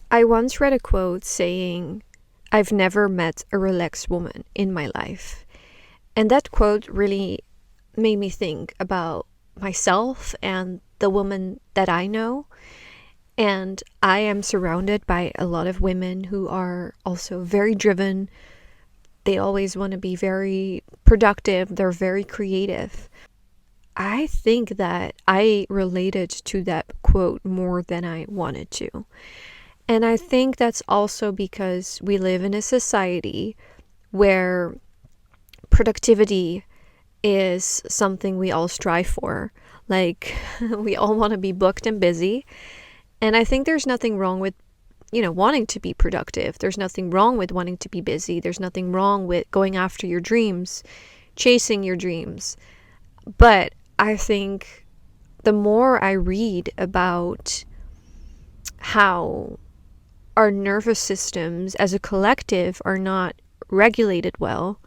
I once read a quote saying, "I've never met a relaxed woman in my life." And that quote really made me think about myself and the woman that I know. And I am surrounded by a lot of women who are also very driven. They always want to be very productive, they're very creative. I think that I related to that quote more than I wanted to. And I think that's also because we live in a society where productivity is something we all strive for. Like, we all want to be booked and busy. And I think there's nothing wrong with, wanting to be productive. There's nothing wrong with wanting to be busy. There's nothing wrong with going after your dreams, chasing your dreams. But I think the more I read about how our nervous systems as a collective are not regulated well,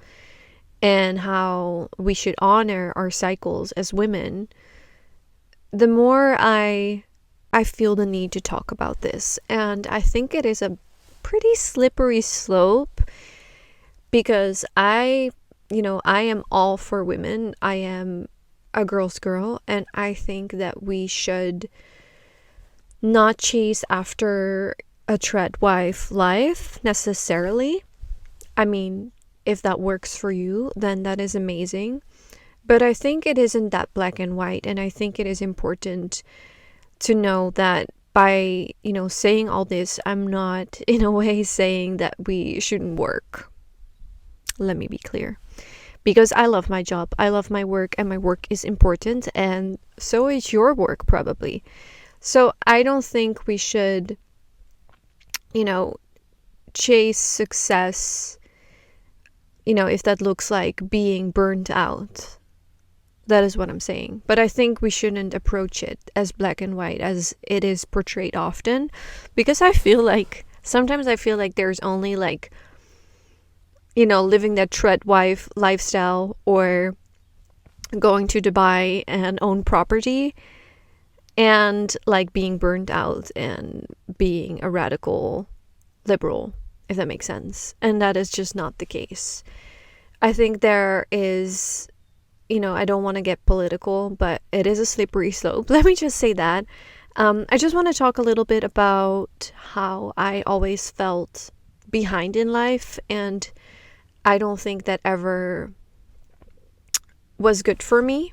and how we should honor our cycles as women, the more I feel the need to talk about this. And I think it is a pretty slippery slope because I am all for women. I am a girl's girl, and I think that we should not chase after a treadwife life necessarily. I mean, if that works for you, then that is amazing. But I think it isn't that black and white, and I think it is important to know that by, saying all this, I'm not in a way saying that we shouldn't work. Let me be clear. Because I love my job, I love my work, and my work is important, and so is your work probably. So I don't think we should, chase success, if that looks like being burnt out. That is what I'm saying. But I think we shouldn't approach it as black and white as it is portrayed often, because sometimes I feel like there's only living that treadwife lifestyle, or going to Dubai and own property, and being burnt out and being a radical liberal, if that makes sense. And that is just not the case. I think there is, I don't want to get political, but it is a slippery slope. Let me just say that. I just want to talk a little bit about how I always felt behind in life, and I don't think that ever was good for me,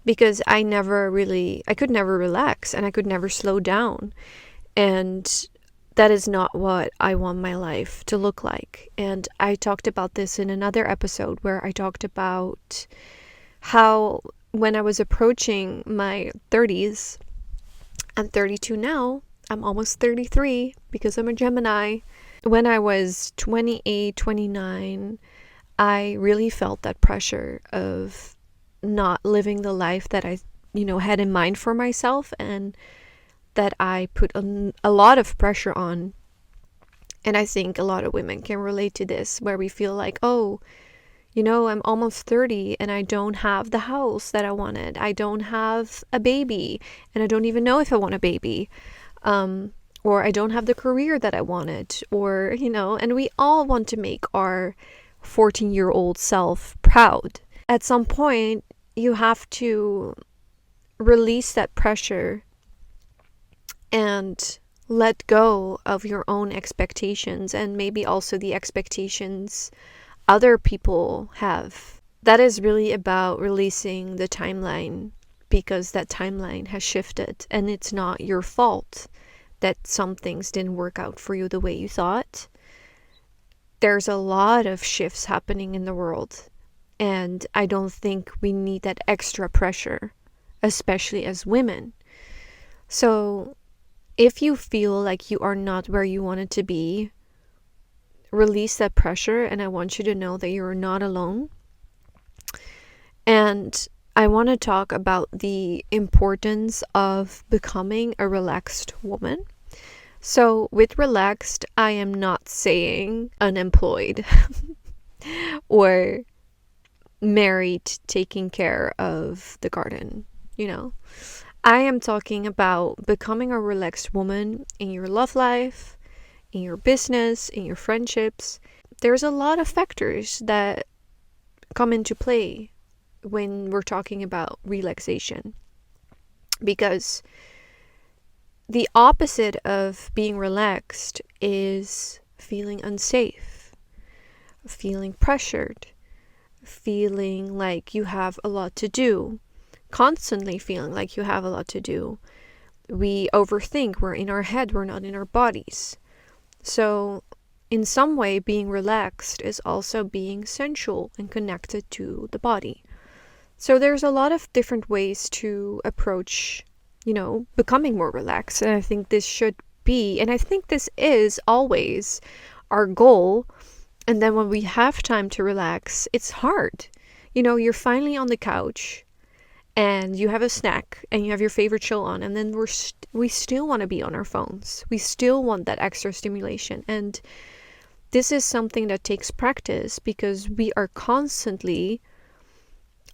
because I could never relax, and I could never slow down. And that is not what I want my life to look like. And I talked about this in another episode where I talked about how when I was approaching my 30s, I'm 32 now, I'm almost 33 because I'm a Gemini. When I was 28, 29, I really felt that pressure of not living the life that I, had in mind for myself, and that I put a lot of pressure on. And I think a lot of women can relate to this, where we feel like, oh, I'm almost 30 and I don't have the house that I wanted. I don't have a baby, and I don't even know if I want a baby. Or I don't have the career that I wanted, or, and we all want to make our 14-year-old self proud. At some point, you have to release that pressure and let go of your own expectations, and maybe also the expectations other people have. That is really about releasing the timeline, because that timeline has shifted, and it's not your fault that some things didn't work out for you the way you thought. There's a lot of shifts happening in the world, and I don't think we need that extra pressure, especially as women. So if you feel like you are not where you wanted to be, release that pressure, and I want you to know that you're not alone. And I want to talk about the importance of becoming a relaxed woman. So with relaxed, I am not saying unemployed or married taking care of the garden, I am talking about becoming a relaxed woman in your love life, in your business, in your friendships. There's a lot of factors that come into play when we're talking about relaxation, because the opposite of being relaxed is feeling unsafe, feeling pressured, feeling like you have a lot to do, constantly feeling like you have a lot to do. We overthink, we're in our head, we're not in our bodies. So, in some way, being relaxed is also being sensual and connected to the body. So, there's a lot of different ways to approach, becoming more relaxed. And I think this should be, and I think this is always our goal. And then when we have time to relax, it's hard. You're finally on the couch and you have a snack and you have your favorite show on, and then we still want to be on our phones. We still want that extra stimulation. And this is something that takes practice because we are constantly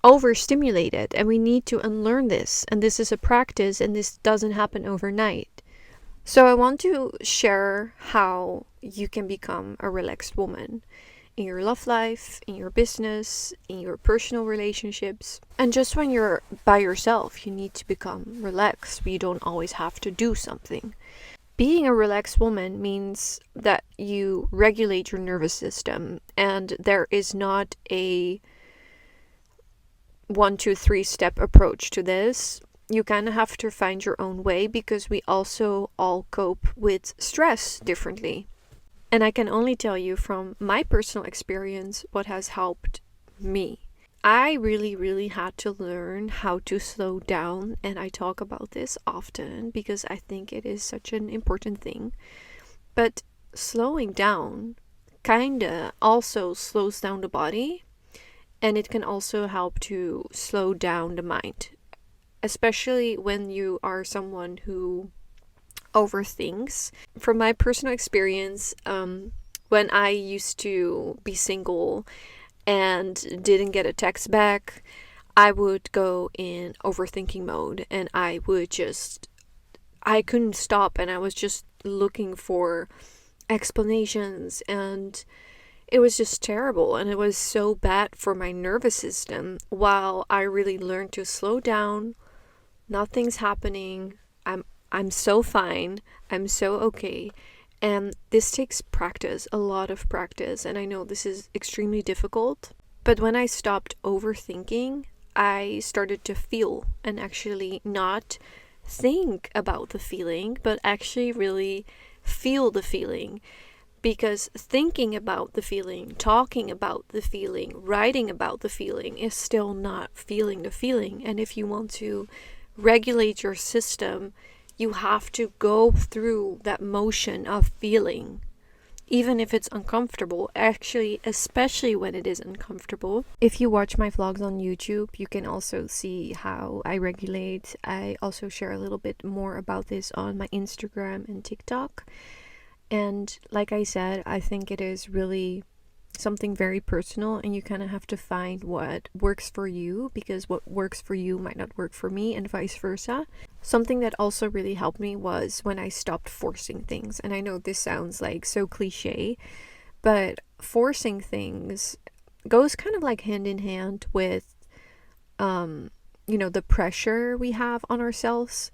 overstimulated and we need to unlearn this. And this is a practice and this doesn't happen overnight. So I want to share how you can become a relaxed woman in your love life, in your business, in your personal relationships. And just when you're by yourself, you need to become relaxed. You don't always have to do something. Being a relaxed woman means that you regulate your nervous system, and there is not a 1, 2, 3 step approach to this. You kind of have to find your own way because we also all cope with stress differently. And I can only tell you from my personal experience what has helped me. I really, really had to learn how to slow down, and I talk about this often because I think it is such an important thing. But slowing down kinda also slows down the body, and it can also help to slow down the mind, especially when you are someone who overthinks. From my personal experience, when I used to be single and didn't get a text back, I would go in overthinking mode and I couldn't stop, and I was just looking for explanations, and it was just terrible, and it was so bad for my nervous system. While I really learned to slow down, nothing's happening, I'm so fine, I'm so okay. And this takes practice, a lot of practice, and I know this is extremely difficult. But when I stopped overthinking, I started to feel and actually not think about the feeling, but actually really feel the feeling. Because thinking about the feeling, talking about the feeling, writing about the feeling is still not feeling the feeling. And if you want to regulate your system, you have to go through that motion of feeling, even if it's uncomfortable. Actually, especially when it is uncomfortable. If you watch my vlogs on YouTube, you can also see how I regulate. I also share a little bit more about this on my Instagram and TikTok. And like I said, I think it is really something very personal, and you kind of have to find what works for you, because what works for you might not work for me, and vice versa. Something that also really helped me was when I stopped forcing things. And I know this sounds like so cliche, but forcing things goes kind of like hand in hand with the pressure we have on ourselves.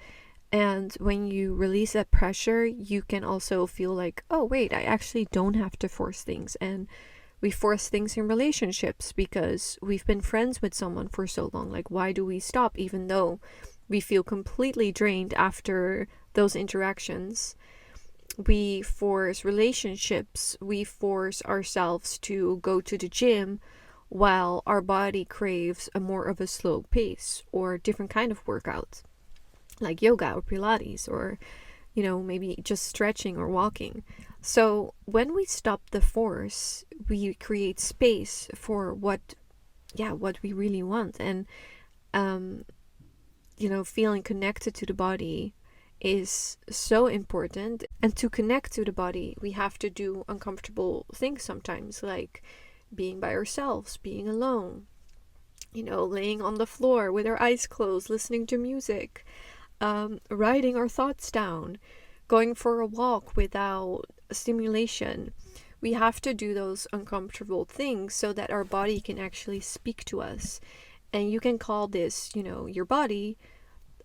And when you release that pressure, you can also feel like, oh wait, I actually don't have to force things. And we force things in relationships because we've been friends with someone for so long. Like, why do we stop even though we feel completely drained after those interactions? We force relationships, we force ourselves to go to the gym while our body craves a more of a slow pace or different kind of workout, like yoga or Pilates, or maybe just stretching or walking. So when we stop the force, we create space for what we really want. And feeling connected to the body is so important. And to connect to the body, we have to do uncomfortable things sometimes, like being by ourselves, being alone, laying on the floor with our eyes closed, listening to music. writing our thoughts down, going for a walk without stimulation. We have to do those uncomfortable things so that our body can actually speak to us. And you can call this, your body,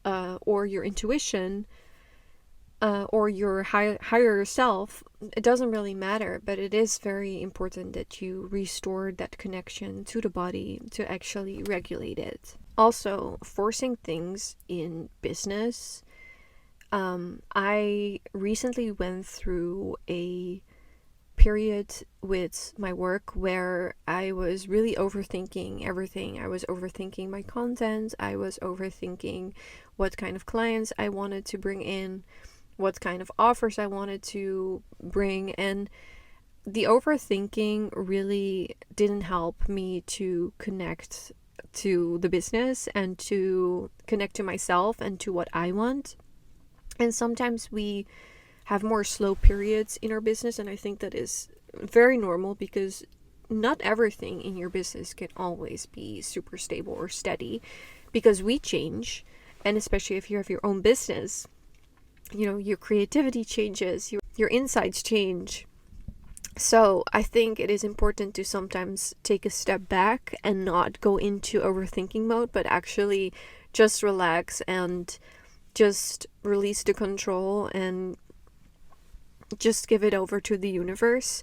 or your intuition, or your higher self. It doesn't really matter, but it is very important that you restore that connection to the body to actually regulate it. Also, forcing things in business. I recently went through a period with my work where I was really overthinking everything. I was overthinking my content. I was overthinking what kind of clients I wanted to bring in, what kind of offers I wanted to bring. And the overthinking really didn't help me to connect to the business and to connect to myself and to what I want. And sometimes we have more slow periods in our business, and I think that is very normal because not everything in your business can always be super stable or steady, because we change. And especially if you have your own business, your creativity changes, your insights change. So I think it is important to sometimes take a step back and not go into overthinking mode, but actually just relax and just release the control and just give it over to the universe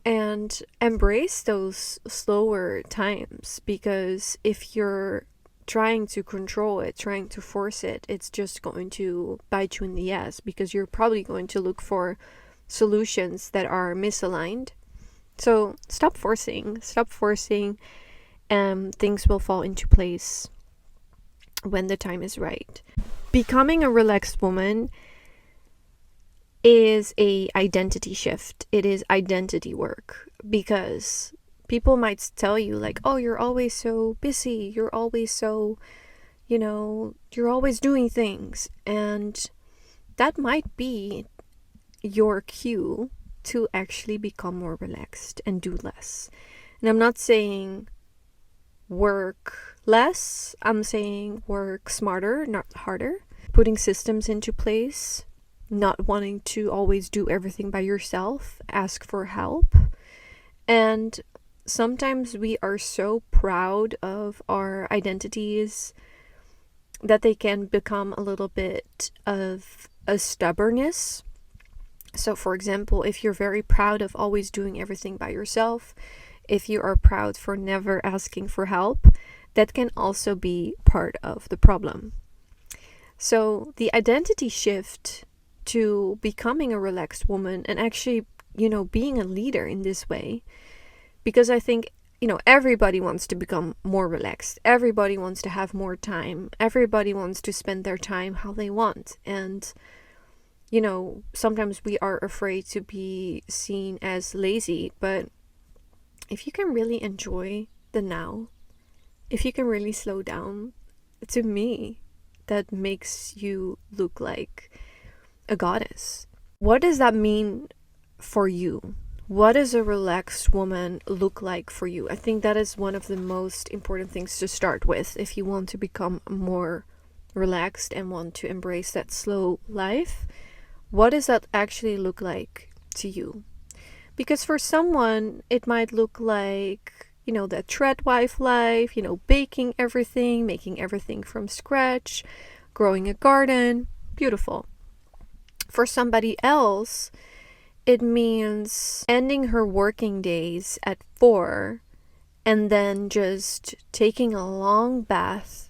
and embrace those slower times. Because if you're trying to control it, trying to force it, it's just going to bite you in the ass, because you're probably going to look for solutions that are misaligned. So stop forcing, and things will fall into place when the time is right. Becoming a relaxed woman is a identity shift. It is identity work, because people might tell you like, oh, you're always so busy, you're always so, you're always doing things. And that might be your cue to actually become more relaxed and do less. And I'm not saying work less, I'm saying work smarter, not harder. Putting systems into place, not wanting to always do everything by yourself, ask for help. And sometimes we are so proud of our identities that they can become a little bit of a stubbornness. So for example, if you're very proud of always doing everything by yourself, if you are proud for never asking for help, that can also be part of the problem. So the identity shift to becoming a relaxed woman and actually, being a leader in this way, because I think, everybody wants to become more relaxed. Everybody wants to have more time. Everybody wants to spend their time how they want. And sometimes we are afraid to be seen as lazy, but if you can really enjoy the now, if you can really slow down, to me, that makes you look like a goddess. What does that mean for you? What does a relaxed woman look like for you? I think that is one of the most important things to start with if you want to become more relaxed and want to embrace that slow life. What does that actually look like to you? Because for someone, it might look like, that threadwife life, baking everything, making everything from scratch, growing a garden, beautiful. For somebody else, it means ending her working days at 4 and then just taking a long bath,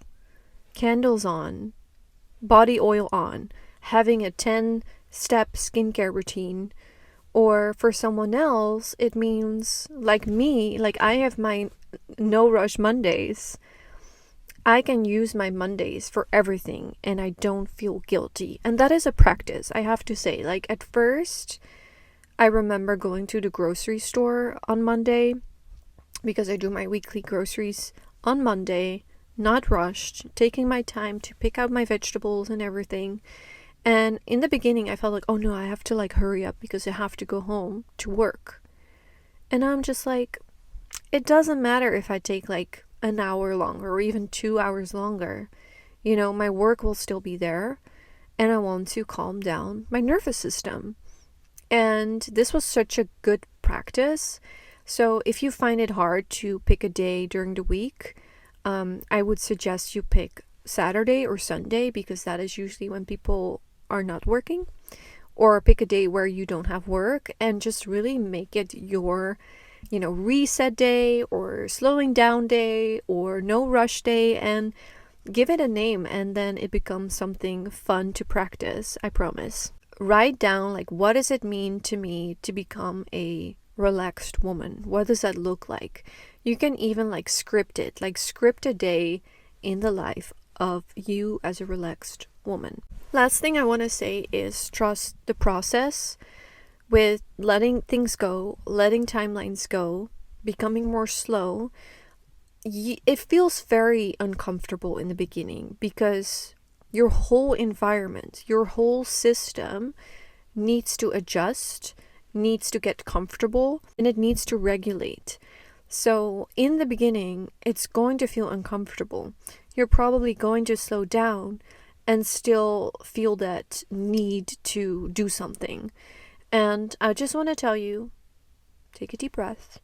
candles on, body oil on, having a 10-step skincare routine. Or for someone else, it means, like me, like I have my no rush Mondays. I can use my Mondays for everything and I don't feel guilty. And that is a practice, I have to say. Like at first, I remember going to the grocery store on Monday, because I do my weekly groceries on Monday, not rushed, taking my time to pick out my vegetables and everything. And in the beginning, I felt like, oh no, I have to hurry up because I have to go home to work. And I'm just like, it doesn't matter if I take an hour longer or even 2 hours longer. My work will still be there, and I want to calm down my nervous system. And this was such a good practice. So if you find it hard to pick a day during the week, I would suggest you pick Saturday or Sunday, because that is usually when people are not working. Or pick a day where you don't have work and just really make it your, reset day or slowing down day or no rush day, and give it a name, and then it becomes something fun to practice, I promise. Write down, like, what does it mean to me to become a relaxed woman? What does that look like? You can even script it, script a day in the life of you as a relaxed woman. Last thing I want to say is trust the process with letting things go, letting timelines go, becoming more slow. It feels very uncomfortable in the beginning because your whole environment, your whole system needs to adjust, needs to get comfortable, and it needs to regulate. So in the beginning, it's going to feel uncomfortable. You're probably going to slow down and still feel that need to do something. And I just want to tell you, take a deep breath.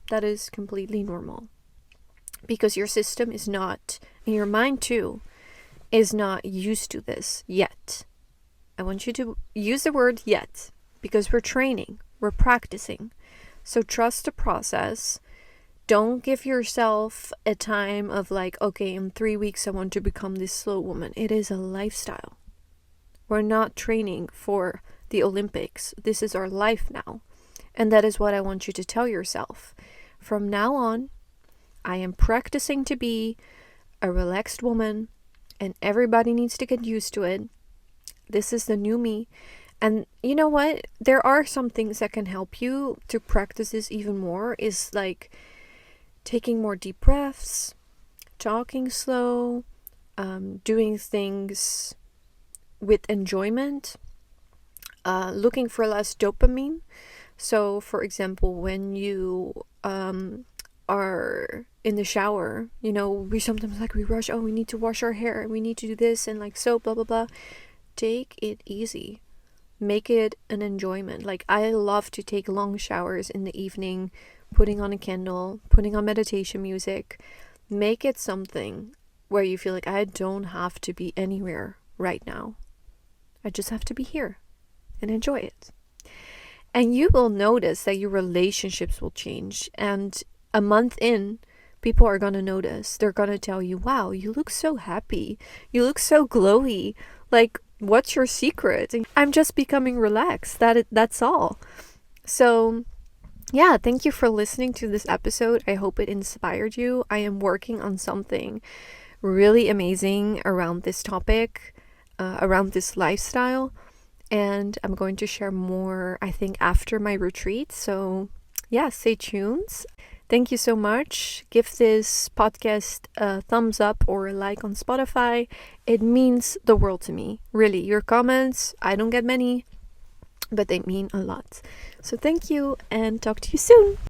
That is completely normal. Because your system is not, and your mind too, is not used to this yet. I want you to use the word yet, because we're training, we're practicing. So trust the process. Don't give yourself a time of okay, in 3 weeks I want to become this slow woman. It is a lifestyle. We're not training for the Olympics. This is our life now. And that is what I want you to tell yourself. From now on, I am practicing to be a relaxed woman, and everybody needs to get used to it. This is the new me. And you know what? There are some things that can help you to practice this even more, is taking more deep breaths, talking slow, doing things with enjoyment, looking for less dopamine. So, for example, when you are in the shower, we sometimes we rush, we need to wash our hair, and we need to do this, and soap, blah, blah, blah. Take it easy. Make it an enjoyment. I love to take long showers in the evening, putting on a candle, putting on meditation music. Make it something where you feel I don't have to be anywhere right now. I just have to be here and enjoy it. And you will notice that your relationships will change. And a month in, people are going to notice. They're going to tell you, wow, you look so happy. You look so glowy. What's your secret? I'm just becoming relaxed. That's all. So yeah, thank you for listening to this episode. I hope it inspired you. I am working on something really amazing around this topic, around this lifestyle. And I'm going to share more, I think, after my retreat. So yeah, stay tuned. Thank you so much. Give this podcast a thumbs up or a like on Spotify. It means the world to me. Really, your comments, I don't get many, but they mean a lot. So thank you, and talk to you soon.